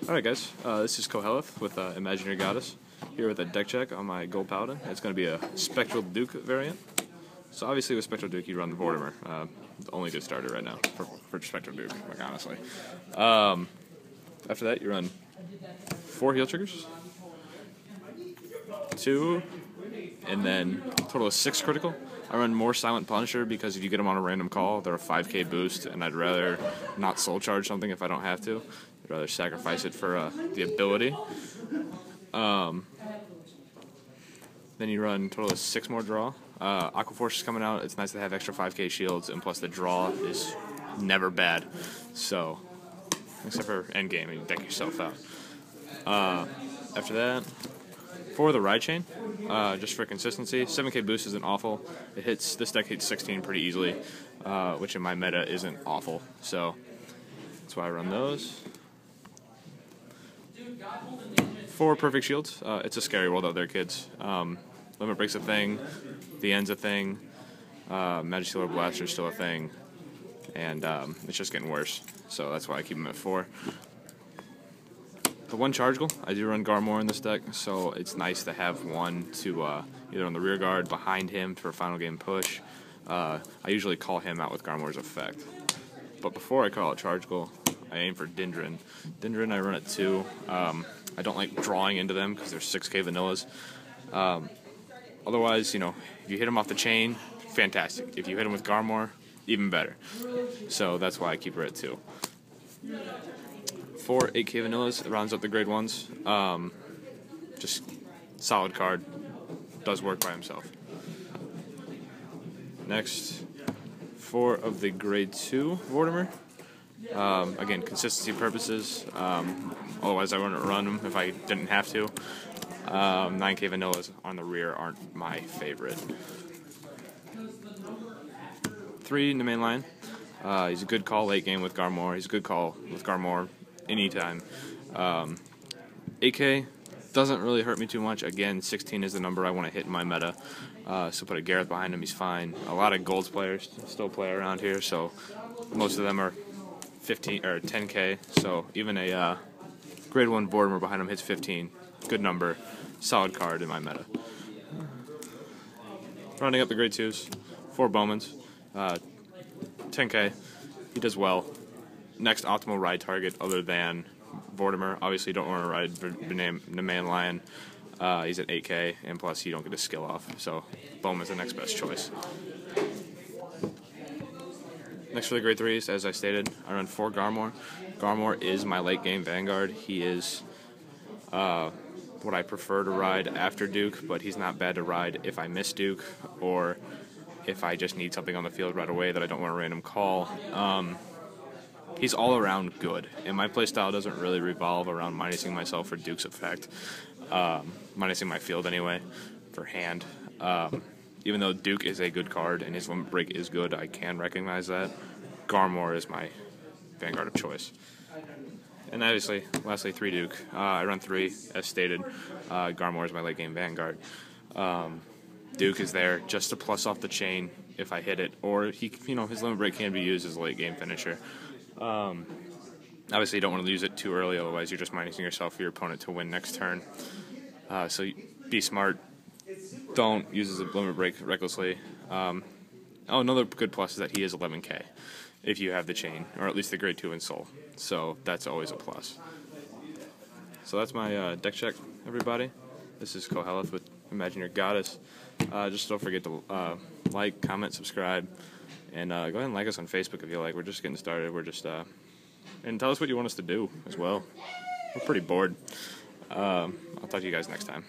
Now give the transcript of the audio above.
Alright guys, this is Qoheleth with Imagineyourgoddess, here with a deck check on my Gold Paladin. It's going to be a Spectral Duke variant. So obviously with Spectral Duke you run the Vortimer, the only good starter right now for Spectral Duke, like honestly. After that you run 4 heal triggers, 2, and then a total of 6 critical. I run more Silent Punisher because if you get them on a random call, they're a 5k boost, and I'd rather not soul charge something if I don't have to. I'd rather sacrifice it for the ability. Then you run a total of 6 more draw. Aqua Force is coming out. It's nice to have extra 5k shields, and plus the draw is never bad. So, except for endgame, and you deck yourself out. After that, for the ride chain, just for consistency, 7k boost isn't awful. This deck hits 16 pretty easily, which in my meta isn't awful. So that's why I run those. 4 perfect shields. It's a scary world out there, kids. Limit Break's a thing. The End's a thing. Magic Blaster's still a thing, and it's just getting worse. So that's why I keep them at 4. The 1 charge goal, I do run Garmore in this deck, so it's nice to have one to either on the rear guard, behind him for a final game push. I usually call him out with Garmore's effect. But before I call out charge goal, I aim for Dendron. Dendron I run at 2. I don't like drawing into them because they're 6k vanillas. Otherwise, if you hit him off the chain, fantastic. If you hit him with Garmore, even better. So that's why I keep her at 2. 4 8k vanillas, it rounds up the grade 1s. Just solid card. Does work by himself. Next, 4 of the grade 2 Vortimer. Again, consistency purposes. Otherwise, I wouldn't run them if I didn't have to. 9k vanillas on the rear aren't my favorite. 3 in the main line. He's a good call late game with Garmore. He's a good call with Garmore anytime. 8k doesn't really hurt me too much. Again, 16 is the number I want to hit in my meta. So put a Gareth behind him, he's fine. A lot of Golds players still play around here, so most of them are 15 or 10k. So even a grade 1 Vortimer behind him hits 15. Good number, solid card in my meta. Rounding up the grade 2s, 4 Bowmans, 10k. He does well. Next optimal ride target other than Vortimer. Obviously, you don't want to ride the main line. He's at 8k, and plus you don't get a skill off. So Bowman's the next best choice. Next for the grade 3s, as I stated, I run 4 Garmore. Garmore is my late game Vanguard. He is what I prefer to ride after Duke, but he's not bad to ride if I miss Duke or if I just need something on the field right away that I don't want a random call. He's all around good, and my playstyle doesn't really revolve around minusing myself for Duke's effect, minusing my field anyway for hand. Even though Duke is a good card and his limit break is good, I can recognize that. Garmore is my Vanguard of choice. And obviously, lastly, 3 Duke. I run 3, as stated. Garmore is my late game Vanguard. Duke is there just to plus off the chain if I hit it, or his limit break can be used as a late game finisher. Obviously, you don't want to use it too early, otherwise you're just minusing yourself for your opponent to win next turn. So be smart. Don't use his limit break recklessly. Another good plus is that he is 11k if you have the chain, or at least the grade 2 in soul. So that's always a plus. So that's my deck check, everybody. This is Qoheleth with Imagineyourgoddess. Just don't forget to like, comment, subscribe, and go ahead and like us on Facebook if you like. We're just getting started. We're just and tell us what you want us to do as well. We're pretty bored. I'll talk to you guys next time.